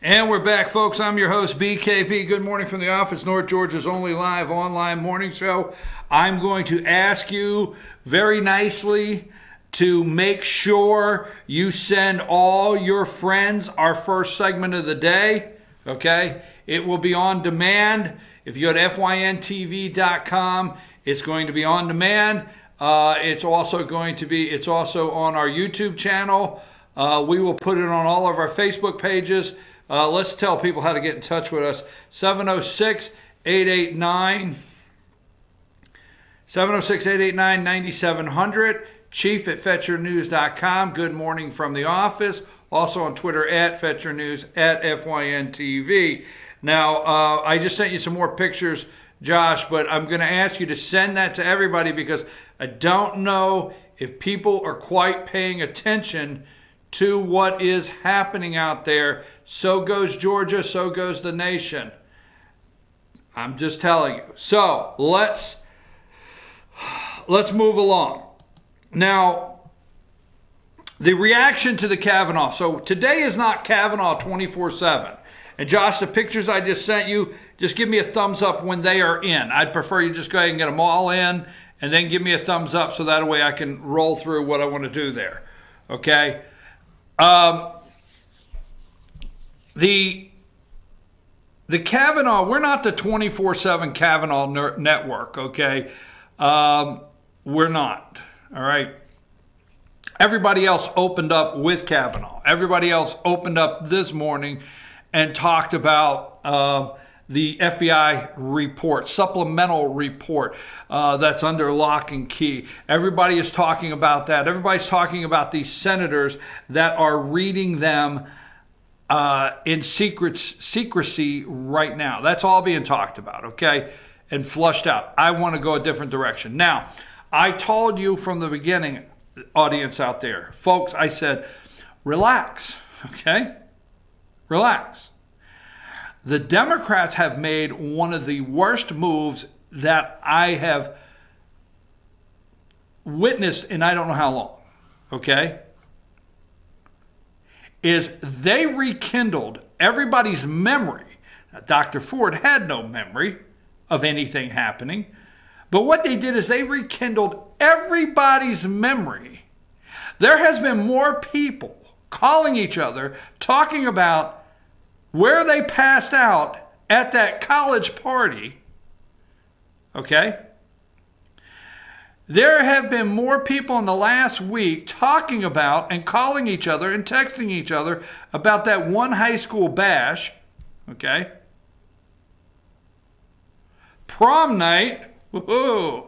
And we're back, folks. I'm your host, BKP. Good morning from the office, North Georgia's only live online morning show. I'm going to ask you very nicely to make sure you send all your friends our first segment of the day, okay? It will be on demand. If you go to FYNTV.com, it's going to be on demand. It's also on our YouTube channel. We will put it on all of our Facebook pages. Let's tell people how to get in touch with us. 706-889-9700. Chief@FetcherNews.com. Good morning from the office. Also on Twitter @FetcherNews, @FYNTV. Now, I just sent you some more pictures, Josh, but I'm going to ask you to send that to everybody because I don't know if people are quite paying attention to what is happening out there. So goes Georgia, so goes the nation. I'm just telling you. So let's move along. Now, the reaction to the Kavanaugh. So today is not Kavanaugh 24/7. And Josh, the pictures I just sent you, just give me a thumbs up when they are in. I'd prefer you just go ahead and get them all in and then give me a thumbs up so that way I can roll through what I want to do there. Okay? The Kavanaugh, we're not the 24/7 Kavanaugh network, okay? We're not, all right? Everybody else opened up with Kavanaugh. Everybody else opened up this morning and talked about the FBI report, supplemental report that's under lock and key. Everybody is talking about that. Everybody's talking about these senators that are reading them in secrecy right now. That's all being talked about, okay, and flushed out. I want to go a different direction. Now, I told you from the beginning, audience out there, folks, I said, relax, okay? Relax. The Democrats have made one of the worst moves that I have witnessed in I don't know how long, okay? Is they rekindled everybody's memory. Now, Dr. Ford had no memory of anything happening, but what they did is they rekindled everybody's memory. There has been more people calling each other, talking about where they passed out at that college party, okay? There have been more people in the last week talking about and calling each other and texting each other about that one high school bash, okay? Prom night, woohoo.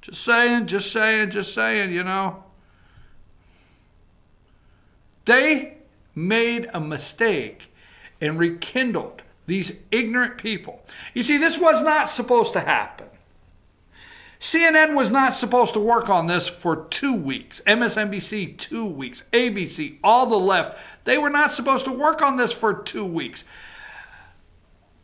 Just saying, you know. They made a mistake and rekindled these ignorant people. You see, this was not supposed to happen. CNN was not supposed to work on this for 2 weeks. MSNBC, 2 weeks. ABC, all the left, they were not supposed to work on this for 2 weeks.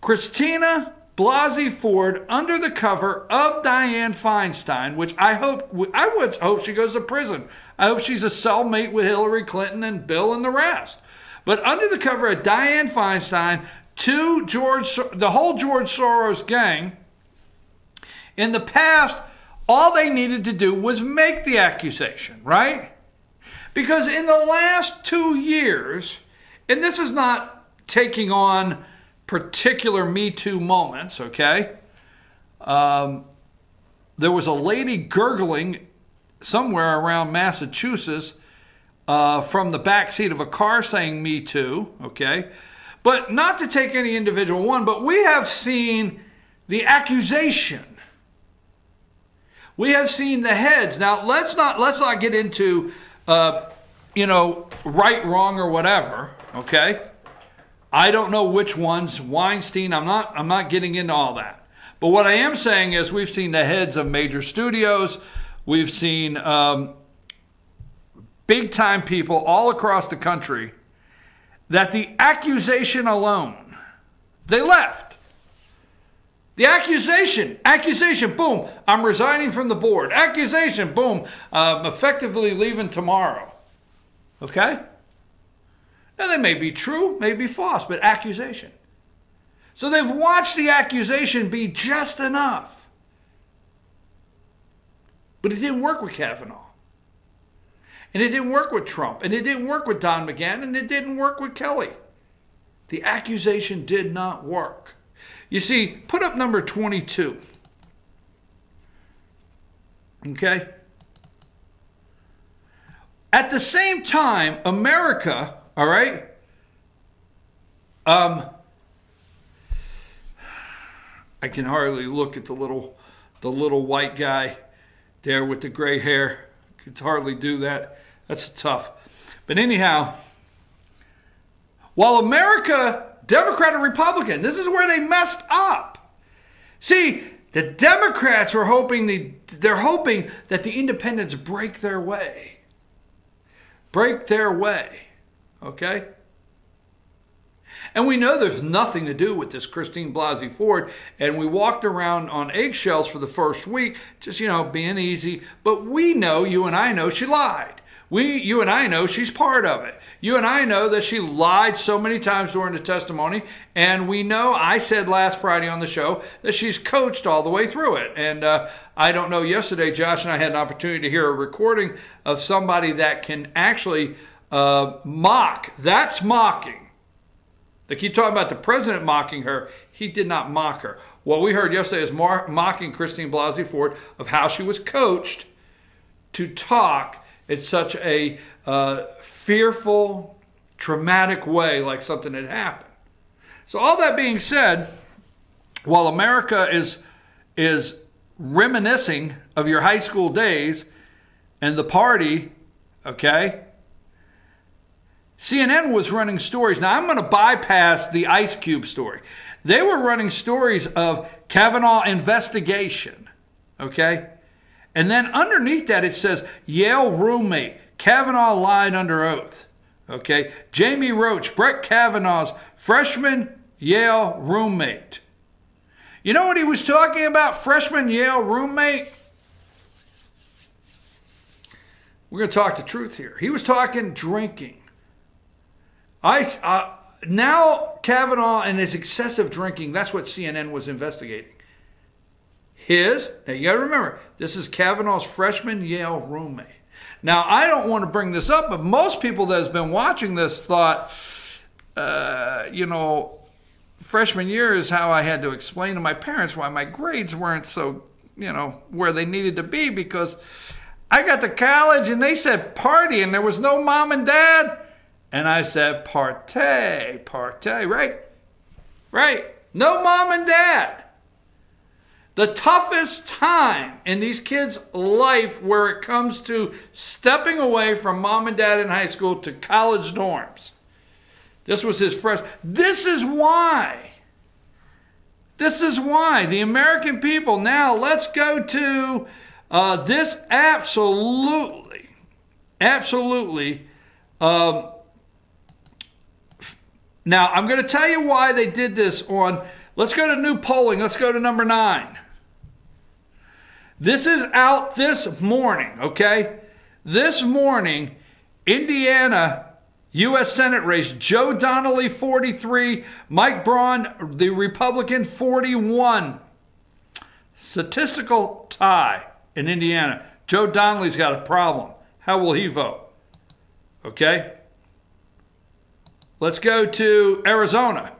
Christina Blasey Ford, under the cover of Dianne Feinstein, which I would hope she goes to prison. I hope she's a cellmate with Hillary Clinton and Bill and the rest. But under the cover of Dianne Feinstein to the whole George Soros gang, in the past, all they needed to do was make the accusation, right? Because in the last 2 years, and this is not taking on particular Me Too moments, okay? There was a lady gurgling somewhere around Massachusetts from the back seat of a car saying Me Too, okay? But not to take any individual one, but we have seen the accusation. We have seen the heads. Now, let's not get into, you know, right, wrong, or whatever, okay? I don't know which ones. Weinstein, I'm not getting into all that. But what I am saying is we've seen the heads of major studios. We've seen big-time people all across the country that the accusation alone, they left. The accusation, boom, I'm resigning from the board. Accusation, boom, I'm effectively leaving tomorrow. Okay? Now, they may be true, may be false, but accusation. So they've watched the accusation be just enough. But it didn't work with Kavanaugh. And it didn't work with Trump. And it didn't work with Don McGahn. And it didn't work with Kelly. The accusation did not work. You see, put up number 22. Okay? At the same time, America, all right, I can hardly look at the little white guy there with the gray hair. I could hardly do that. That's tough. But anyhow, while America, Democrat and Republican, this is where they messed up. See, the Democrats were they're hoping that the independents break their way. Break their way. Okay? And we know there's nothing to do with this Christine Blasey Ford. And we walked around on eggshells for the first week, just, being easy. But we know, you and I know, she lied. You and I know she's part of it. You and I know that she lied so many times during the testimony. And we know, I said last Friday on the show, that she's coached all the way through it. And I don't know, yesterday, Josh and I had an opportunity to hear a recording of somebody that can actually mock. That's mocking. They keep talking about the president mocking her. He did not mock her. What we heard yesterday is mocking Christine Blasey Ford of how she was coached to talk in such a fearful, traumatic way, like something had happened. So all that being said, while America is reminiscing of your high school days and the party, okay, CNN was running stories. Now, I'm going to bypass the Ice Cube story. They were running stories of Kavanaugh investigation, okay? And then underneath that, it says, Yale roommate, Kavanaugh lied under oath, okay? Jamie Roach, Brett Kavanaugh's freshman Yale roommate. You know what he was talking about, freshman Yale roommate? We're going to talk the truth here. He was talking drinking. Now Kavanaugh and his excessive drinking, that's what CNN was investigating. Now you got to remember, this is Kavanaugh's freshman Yale roommate. Now, I don't want to bring this up, but most people that has been watching this thought, freshman year is how I had to explain to my parents why my grades weren't so, where they needed to be, because I got to college and they said party and there was no mom and dad. And I said, partay, right. No mom and dad. The toughest time in these kids' life where it comes to stepping away from mom and dad in high school to college dorms. This was his first. This is why the American people, now let's go to this absolutely. Now, I'm going to tell you why they did this on, let's go to new polling. Let's go to number 9. This is out this morning, okay? This morning, Indiana U.S. Senate race, Joe Donnelly, 43, Mike Braun, the Republican, 41. Statistical tie in Indiana. Joe Donnelly's got a problem. How will he vote? Okay? Let's go to Arizona.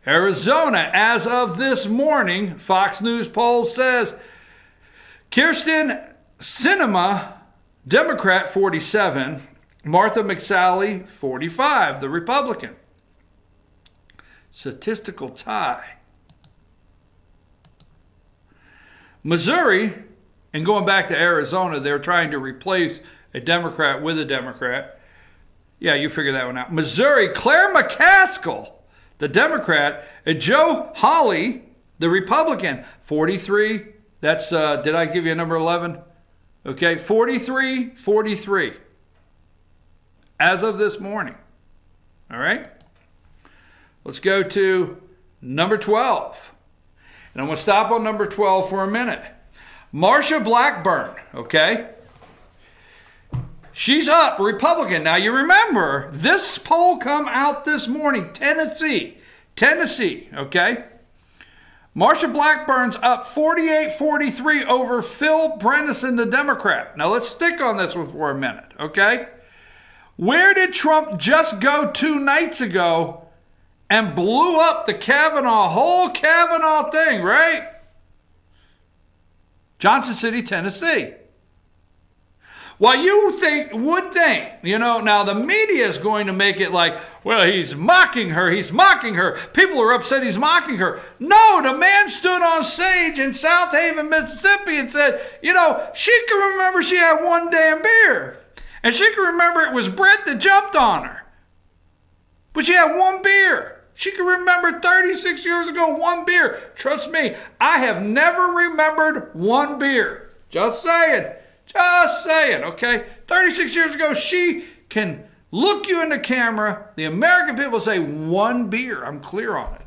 Arizona, as of this morning, Fox News poll says, Kirsten Sinema, Democrat, 47. Martha McSally, 45, the Republican. Statistical tie. Missouri, and going back to Arizona, they're trying to replace a Democrat with a Democrat. Yeah, you figure that one out. Missouri, Claire McCaskill, the Democrat, and Joe Hawley, the Republican, 43. That's, did I give you a number 11? Okay, 43. As of this morning. All right? Let's go to number 12. And I'm going to stop on number 12 for a minute. Marsha Blackburn, okay? She's up, Republican. Now, you remember, this poll come out this morning, Tennessee, okay? Marsha Blackburn's up 48-43 over Phil Bredesen, the Democrat. Now, let's stick on this one for a minute, okay? Where did Trump just go 2 nights ago and blew up the whole Kavanaugh thing, right? Johnson City, Tennessee. Well, you would think, you know, now the media is going to make it like, well, he's mocking her. People are upset he's mocking her. No, the man stood on stage in South Haven, Mississippi and said, you know, she can remember she had 1 damn beer. And she can remember it was Brett that jumped on her. But she had 1 beer. She can remember 36 years ago, 1 beer. Trust me, I have never remembered 1 beer. Just saying. Just saying, okay? 36 years ago, she can look you in the camera. The American people say 1 beer. I'm clear on it.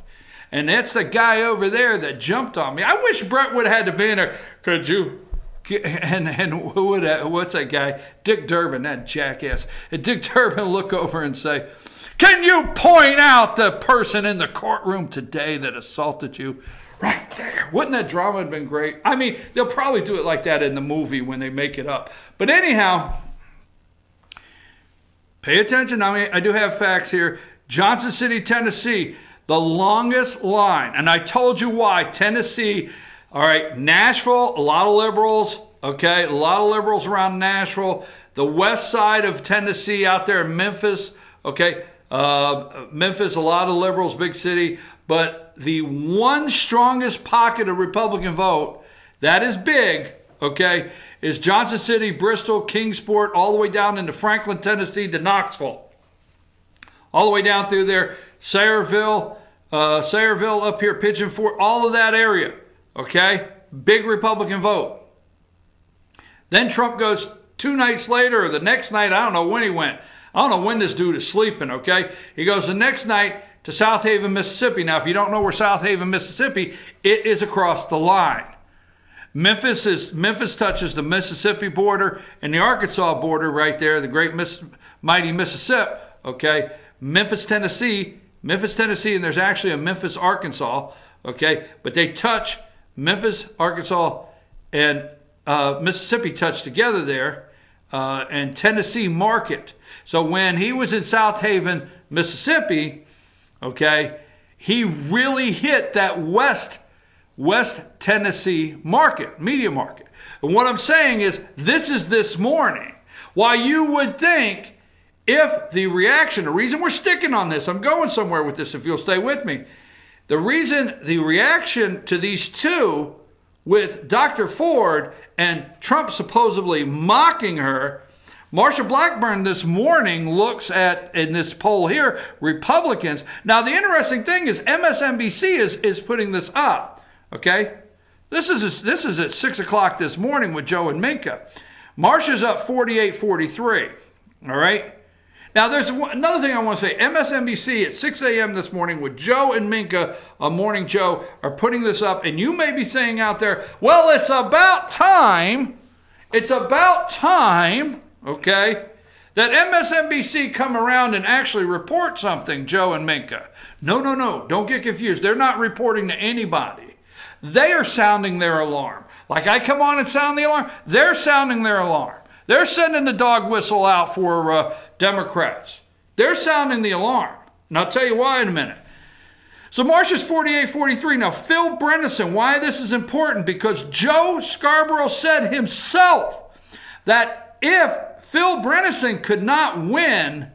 And that's the guy over there that jumped on me. I wish Brett would have had to be in there. Could you? And what's that guy? Dick Durbin, that jackass. And Dick Durbin look over and say, can you point out the person in the courtroom today that assaulted you? Right there. Wouldn't that drama have been great? I mean, they'll probably do it like that in the movie when they make it up. But anyhow, pay attention. I mean, I do have facts here. Johnson City, Tennessee, the longest line. And I told you why. Tennessee, all right, Nashville, a lot of liberals, okay? A lot of liberals around Nashville. The west side of Tennessee out there in Memphis, okay? Memphis, a lot of liberals, big city. But the one strongest pocket of Republican vote, that is big, okay, is Johnson City, Bristol, Kingsport, all the way down into Franklin, Tennessee to Knoxville. All the way down through there, Sayreville up here, Pigeon Forge, all of that area, okay? Big Republican vote. Then Trump goes 2 nights later, or the next night, I don't know when he went. I don't know when this dude is sleeping, okay? He goes the next night to South Haven, Mississippi. Now, if you don't know where South Haven, Mississippi, it is across the line. Memphis touches the Mississippi border and the Arkansas border right there, the great mighty Mississippi, okay? Memphis, Tennessee, and there's actually a Memphis, Arkansas, okay? But they touch Memphis, Arkansas, and Mississippi touch together there, and Tennessee market. So when he was in South Haven, Mississippi, okay, he really hit that West Tennessee market, media market. And what I'm saying is, this is this morning. Why you would think if the reaction, the reason we're sticking on this, I'm going somewhere with this if you'll stay with me. The reason the reaction to these two with Dr. Ford and Trump supposedly mocking her, Marsha Blackburn this morning looks at, in this poll here, Republicans. Now, the interesting thing is MSNBC is putting this up, okay? This is at 6 o'clock this morning with Joe and Minka. Marsha's up 48-43, all right? Now, there's another thing I want to say. MSNBC at 6 a.m. this morning with Joe and Minka, Morning Joe, are putting this up. And you may be saying out there, well, it's about time. It's about time, okay, that MSNBC come around and actually report something, Joe and Minka. No, no, no. Don't get confused. They're not reporting to anybody. They are sounding their alarm. Like I come on and sound the alarm, they're sounding their alarm. They're sending the dog whistle out for Democrats. They're sounding the alarm. And I'll tell you why in a minute. So Marsha's 48-43. Now, Phil Bredesen, why this is important, because Joe Scarborough said himself that if Phil Bredesen could not win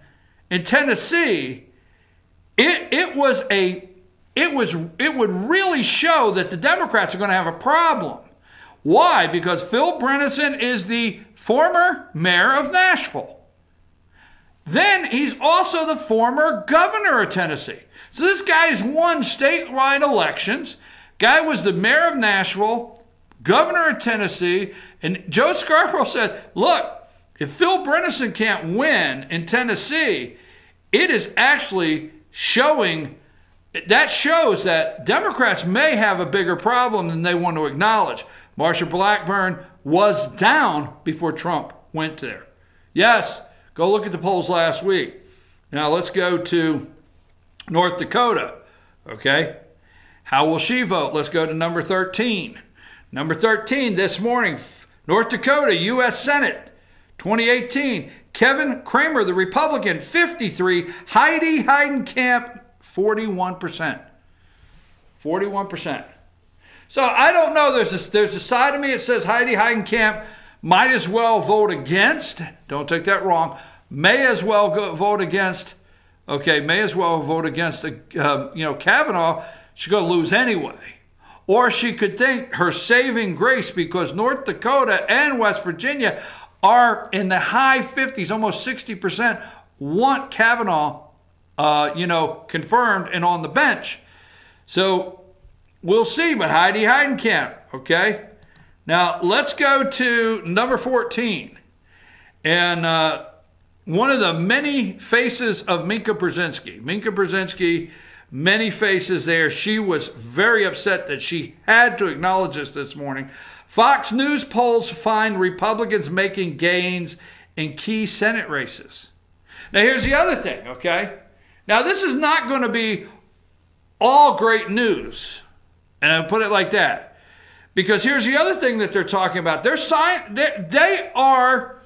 in Tennessee, it would really show that the Democrats are going to have a problem. Why? Because Phil Bredesen is the former mayor of Nashville. Then he's also the former governor of Tennessee. So this guy's won statewide elections. Guy was the mayor of Nashville, governor of Tennessee, and Joe Scarborough said, look, if Phil Bredesen can't win in Tennessee, it is actually showing, that shows that Democrats may have a bigger problem than they want to acknowledge. Marsha Blackburn was down before Trump went there. Yes, go look at the polls last week. Now let's go to North Dakota, okay? How will she vote? Let's go to number 13. Number 13 this morning, North Dakota, U.S. Senate, 2018. Kevin Cramer, the Republican, 53. Heidi Heidenkamp, 41%. 41%. So I don't know. There's a side of me that says Heidi Heidenkamp might as well vote against. Don't take that wrong. May as well vote against. Okay, may as well vote against Kavanaugh. She's going to lose anyway. Or she could think her saving grace, because North Dakota and West Virginia are in the high 50s, almost 60%, want Kavanaugh, confirmed and on the bench. So we'll see, but Heidi Heidenkamp, okay? Now, let's go to number 14. And one of the many faces of Minka Brzezinski. Minka Brzezinski, many faces there. She was very upset that she had to acknowledge this morning. Fox News polls find Republicans making gains in key Senate races. Now, here's the other thing, okay? Now, this is not going to be all great news, and I'll put it like that, because here's the other thing that they're talking about. They are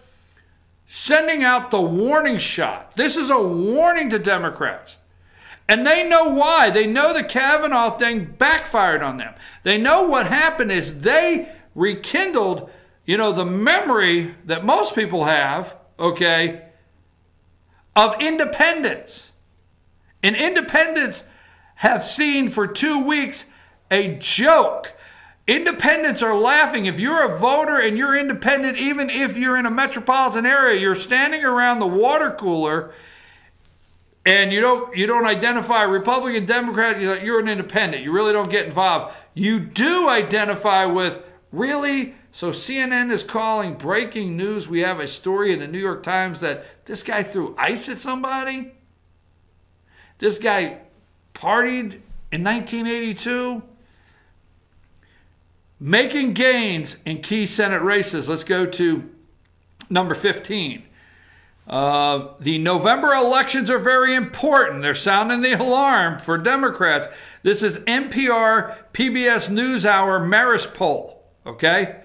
sending out the warning shot. This is a warning to Democrats. And they know why. They know the Kavanaugh thing backfired on them. They know what happened is they rekindled, the memory that most people have, okay, of independents. And independents have seen for 2 weeks a joke. Independents are laughing. If you're a voter and you're independent, even if you're in a metropolitan area, you're standing around the water cooler and you don't identify Republican, Democrat, you're an independent. You really don't get involved. You do identify with, really? So CNN is calling breaking news. We have a story in the New York Times that this guy threw ice at somebody. This guy partied in 1982. Making gains in key Senate races. Let's go to number 15. The November elections are very important. They're sounding the alarm for Democrats. This is NPR PBS NewsHour Marist poll. Okay?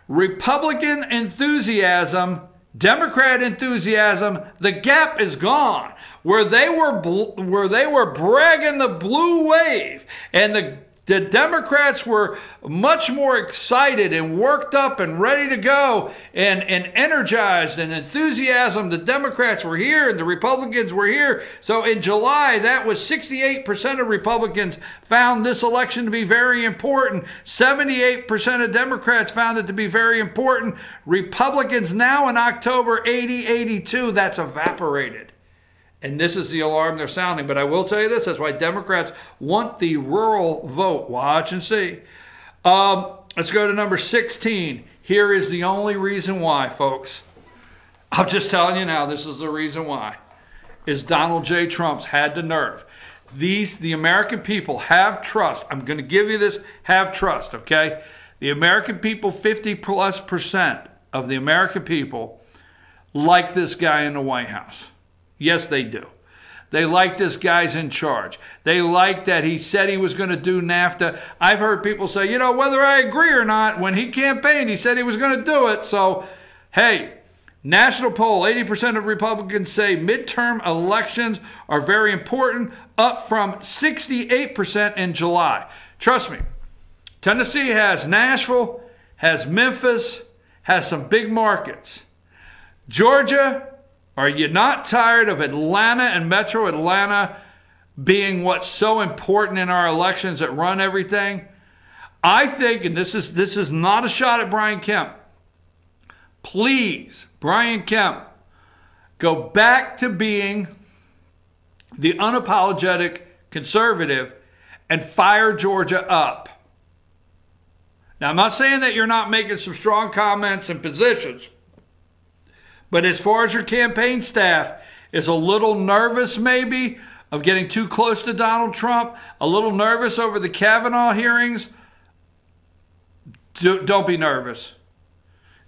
Republican enthusiasm, Democrat enthusiasm, the gap is gone. Where they were bragging the blue wave, and the Democrats were much more excited and worked up and ready to go and energized and enthusiasm. The Democrats were here and the Republicans were here. So in July, that was 68% of Republicans found this election to be very important. 78% of Democrats found it to be very important. Republicans now in October, 82, that's evaporated. And this is the alarm they're sounding. But I will tell you this, that's why Democrats want the rural vote. Watch and see. Let's go to number 16. Here is the only reason why, folks. I'm just telling you now, this is the reason why. Is Donald J. Trump's had the nerve. The American people have trust. I'm going to give you this, have trust, okay? The American people, 50+% of the American people like this guy in the White House. Yes, they do. They like this guy's in charge. They like that he said he was going to do NAFTA. I've heard people say, whether I agree or not, when he campaigned, he said he was going to do it. So, hey, national poll, 80% of Republicans say midterm elections are very important, up from 68% in July. Trust me, Tennessee has Nashville, has Memphis, has some big markets. Georgia, are you not tired of Atlanta and Metro Atlanta being what's so important in our elections that run everything? I think, and this is not a shot at Brian Kemp, please, Brian Kemp, go back to being the unapologetic conservative and fire Georgia up. Now, I'm not saying that you're not making some strong comments and positions, but as far as your campaign staff is a little nervous maybe of getting too close to Donald Trump, a little nervous over the Kavanaugh hearings, don't be nervous.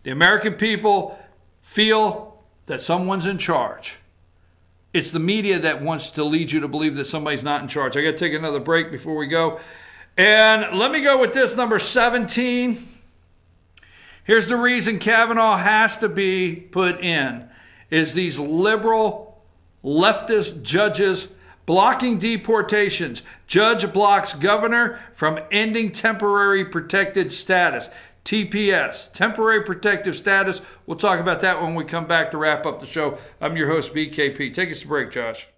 The American people feel that someone's in charge. It's the media that wants to lead you to believe that somebody's not in charge. I got to take another break before we go. And let me go with this, number 17. Here's the reason Kavanaugh has to be put in, is these liberal leftist judges blocking deportations. Judge blocks governor from ending temporary protected status. TPS, temporary protective status. We'll talk about that when we come back to wrap up the show. I'm your host, BKP. Take us to break, Josh.